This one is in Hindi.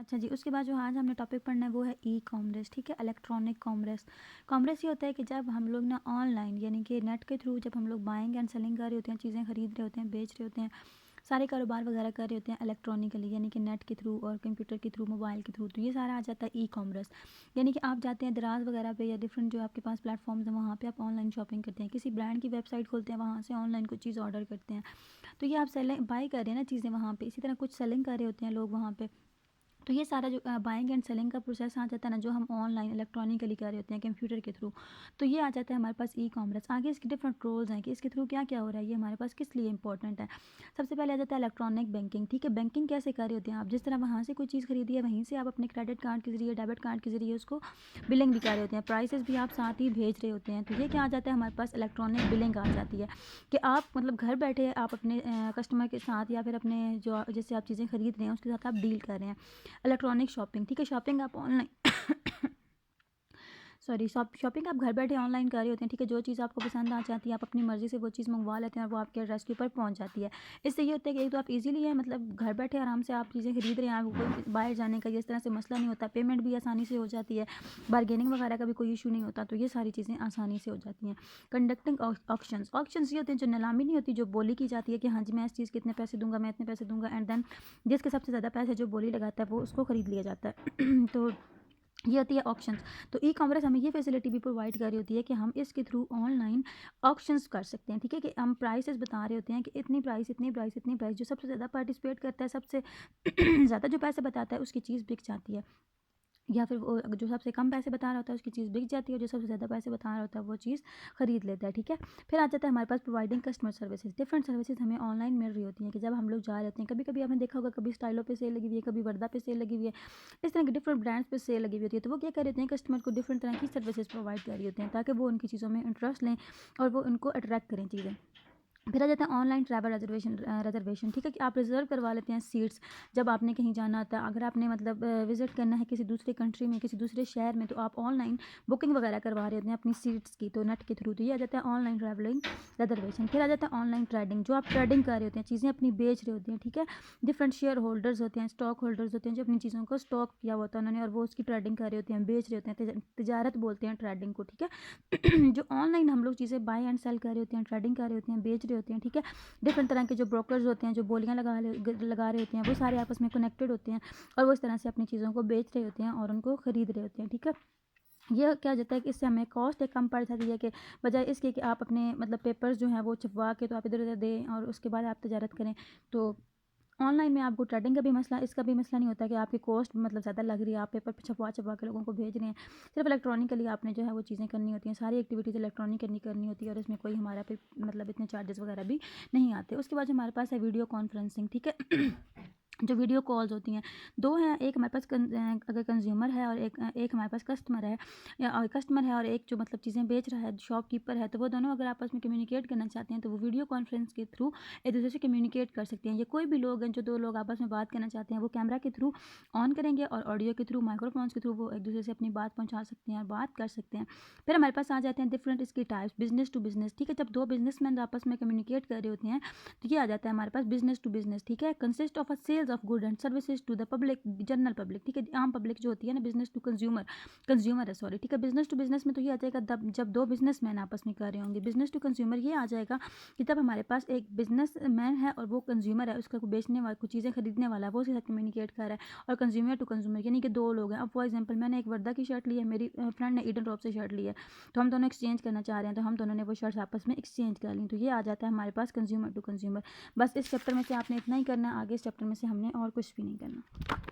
अच्छा जी, उसके बाद जो आज हमने टॉपिक पढ़ना है वो है ई कॉमर्स, ठीक है, इलेक्ट्रॉनिक कॉमर्स। कॉमर्स ये होता है कि जब हम लोग ना ऑनलाइन यानी कि नेट के थ्रू जब हम लोग बाइंग एंड सेलिंग कर रहे होते हैं, चीज़ें खरीद रहे होते हैं, बेच रहे होते हैं, सारे कारोबार वगैरह कर रहे होते हैं इलेक्ट्रॉनिकली यानी कि नेट के थ्रू और कंप्यूटर के थ्रू, मोबाइल के थ्रू, तो ये सारा आ जाता है ई कॉमर्स। यानी कि आप जाते हैं दराज वगैरह पे या डिफरेंट जो आपके पास प्लेटफॉर्म्स हैं वहाँ पे आप ऑनलाइन शॉपिंग करते हैं, किसी ब्रांड की वेबसाइट खोलते हैं, वहाँ से ऑनलाइन कुछ चीज़ ऑर्डर करते हैं। तो ये आप सेलिंग बाई कर रहे हैं ना चीज़ें वहाँ पे, इसी तरह कुछ सेलिंग कर रहे होते हैं लोग वहाँ पे। तो ये सारा जो बाइंग एंड सेलिंग का प्रोसेस आ जाता है ना, जो हम ऑनलाइन इलेक्ट्रॉनिकली कर रहे होते हैं कंप्यूटर के थ्रू, तो ये आ जाता है हमारे पास ई कॉमर्स। आगे इसके डिफरेंट रोल्स हैं कि इसके थ्रू क्या क्या हो रहा है, ये हमारे पास किस लिए इंपॉर्टेंट है। सबसे पहले आ जाता है इलेक्ट्रॉनिक बैंकिंग, ठीक है। बैंकिंग कैसे कर रहे होते हैं आप, जिस तरह वहाँ से कोई चीज़ खरीदी है वहीं से आप अपने क्रेडिट कार्ड के जरिए, डेबिट कार्ड के जरिए उसको बिलिंग भी कर रहे होते हैं, प्राइसेस भी आप साथ ही भेज रहे होते हैं। तो ये क्या आ जाता है हमारे पास, इलेक्ट्रॉनिक बिलिंग आ जाती है कि आप मतलब घर बैठे आप अपने कस्टमर के साथ या फिर अपने जो जैसे आप चीज़ें खरीद रहे हैं उसके साथ आप डील कर रहे हैं। इलेक्ट्रॉनिक शॉपिंग, ठीक है, शॉपिंग आप ऑनलाइन सॉरी शॉपिंग आप घर बैठे ऑनलाइन कर रहे होते हैं, ठीक है। जो चीज़ आपको पसंद आ जाती है आप अपनी मर्ज़ी से वो चीज़ मंगवा लेते हैं और वो आपके एड्रेस के ऊपर पहुंच जाती है। इससे ये होता है कि एक तो आप इजीली है मतलब घर बैठे आराम से आप चीज़ें खरीद रहे हैं, आपको कोई बाहर जाने का इस तरह से मसला नहीं होता, पेमेंट भी आसानी से हो जाती है, बार्गेनिंग वगैरह का भी कोई इशू नहीं होता, तो ये सारी चीज़ें आसानी से हो जाती हैं। कंडक्टिंग ऑक्शंस, ऑक्शंस ये होते हैं जो नीलामी नहीं होती, जो बोली की जाती है कि हाँ जी मैं इस चीज़ के इतने पैसे दूंगा, मैं इतने पैसे दूंगा, एंड देन जिसके सबसे ज़्यादा पैसे जो बोली लगाता है वो उसको खरीद लिया जाता है तो ये होती है ऑप्शंस। तो ई कॉमर्स हमें ये फैसिलिटी भी प्रोवाइड कर रही होती है कि हम इसके थ्रू ऑनलाइन ऑप्शंस कर सकते हैं, ठीक है, कि हम प्राइसेस बता रहे होते हैं कि इतनी प्राइस, इतनी प्राइस, इतनी प्राइस, जो सबसे ज़्यादा पार्टिसिपेट करता है, सबसे ज़्यादा जो पैसे बताता है उसकी चीज़ बिक जाती है, या फिर वो जो सबसे कम पैसे बता रहा होता है उसकी चीज़ बिक जाती है, और जो सबसे ज़्यादा पैसे बता रहा होता है वो चीज़ खरीद लेता है, ठीक है। फिर आ जाता है हमारे पास providing customer services. Different services हमें ऑनलाइन मिल रही होती हैं कि जब हम लोग जा रहे होते हैं, कभी कभी आपने देखा होगा कभी स्टाइलो पे सेल लगी हुई है, कभी वर्दा पे सेल लगी हुई है, इस तरह के डिफरेंट ब्रांड्स पे सेल लगी हुई होती है, तो वो क्या कर रहे होते हैं, कस्टमर को डिफरेंट तरह की सर्विसेज प्रोवाइड कर रही होते हैं ताकि वो उनकी चीज़ों में इंटरेस्ट लें और वो उनको अट्रैक्ट करें चीज़ें। फिर आ जाता है ऑनलाइन ट्रैवल रिजर्वेशन, ठीक है, कि आप रिज़र्व करवा लेते हैं सीट्स जब आपने कहीं जाना होता है। अगर आपने मतलब विज़िट करना है किसी दूसरे कंट्री में, किसी दूसरे शहर में, तो आप ऑनलाइन बुकिंग वगैरह करवा रहे होते हैं अपनी सीट्स की, तो नेट के थ्रू। तो ये आ जाता है ऑनलाइन ट्रैवलिंग रिजर्वेशन। फिर आ जाता है ऑनलाइन ट्रेडिंग, जो आप ट्रेडिंग कर रहे होते हैं, चीज़ें अपनी बेच रहे होते हैं, ठीक है। डिफरेंट शेयर होल्डर्स होते हैं, स्टॉक होल्डर्स होते हैं, जो अपनी चीज़ों को स्टॉक किया होता है उन्होंने और वो उसकी ट्रेडिंग कर रहे होते हैं, बेच रहे होते हैं, तजारत बोलते हैं ट्रेडिंग को, ठीक है। जो ऑनलाइन हम लोग चीज़ें बाय एंड सेल कर रहे होते हैं, ट्रेडिंग कर रहे होते हैं, बेच रहे होते हैं, ठीक है। डिफरेंट तरह के जो ब्रोकर्स होते हैं जो बोलियां लगा रहे होते हैं, वो सारे आपस में कनेक्टेड होते हैं और वो इस तरह से अपनी चीज़ों को बेच रहे होते हैं और उनको ख़रीद रहे होते हैं, ठीक है। ये क्या हो जाता है कि इससे हमें कॉस्ट एक कम पड़ जाती है कि बजाय इसके कि आप अपने मतलब पेपर्स जो हैं वो छपवा के तो आप इधर उधर दें और उसके बाद आप तजारत करें। तो ऑनलाइन में आपको ट्रेडिंग का भी मसला, इसका भी मसला नहीं होता कि आपकी कॉस्ट मतलब ज़्यादा लग रही है, आप पेपर छपवा छपवा के लोगों को भेज रहे हैं। सिर्फ इलेक्ट्रॉनिकली आपने जो है वो चीज़ें करनी होती हैं, सारी एक्टिविटीज़ इलेक्ट्रॉनिक करनी होती है और इसमें कोई हमारा पे मतलब इतने चार्जेस वगैरह भी नहीं आते। उसके बाद जो हमारे पास है वीडियो कॉन्फ्रेंसिंग, ठीक है। जो वीडियो कॉल्स होती हैं, दो हैं, एक हमारे पास अगर कंज्यूमर है और एक हमारे पास कस्टमर है, या कस्टमर है और एक जो मतलब चीज़ें बेच रहा है शॉपकीपर है, तो वो दोनों अगर आपस में कम्युनिकेट करना चाहते हैं तो वो वीडियो कॉन्फ्रेंस के थ्रू एक दूसरे से कम्युनिकेट कर सकते हैं। ये कोई भी लोग हैं जो दो लोग आपस में बात करना चाहते हैं वो कैमरा के थ्रू ऑन करेंगे और ऑडियो के थ्रू, माइक्रोफोन्स के थ्रू वो एक दूसरे से अपनी बात पहुँचा सकते हैं और बात कर सकते हैं। फिर हमारे पास आ जाते हैं डिफरेंट इसकी टाइप्स, बिजनेस टू बिजनेस, ठीक है। जब दो बिजनेसमैन आपस में कम्युनिकेट कर रहे होते हैं तो ये आ जाता है हमारे पास बिजनेस टू बिजनेस, ठीक है। Consist of a sales of good and services to the public, general public, ठीक है, आम पब्लिक जो होती है ना, बिजनेस टू कंज्यूमर, कंज्यूमर है सॉरी, ठीक है। बिजनेस टू बिजनेस में तो ये आ जाएगा जब दो बिजनेसमैन आपस में कर रहे होंगे। बिजनेस टू कंज्यूमर ये आ जाएगा कि तब हमारे पास एक बिजनेसमैन है और वो कंज्यूमर है, उसका बेचने वाला कुछ चीज़ें खरीदने वाला है, वो उसके साथ कम्युनिकेट कर रहा है। और कंज्यूमर टू कंज्यूमर यानी कि दो लोग हैं। अब फॉर एग्जाम्पल मैंने एक वर्दा की शर्ट ली है, मेरी फ्रेंड ने ईडन टॉप से शर्ट ली है, तो हम दोनों एक्सचेंज करना चाह रहे हैं, तो हम दोनों ने वो शर्ट्स आपस में एक्सचेंज कर ली, तो ये आ जाता है हमारे पास कंज्यूमर टू कंज्यूमर। बस इस चैप्टर में से आपने इतना ही करना है, आगे इस चैप्टर में से हमने और कुछ भी नहीं करना।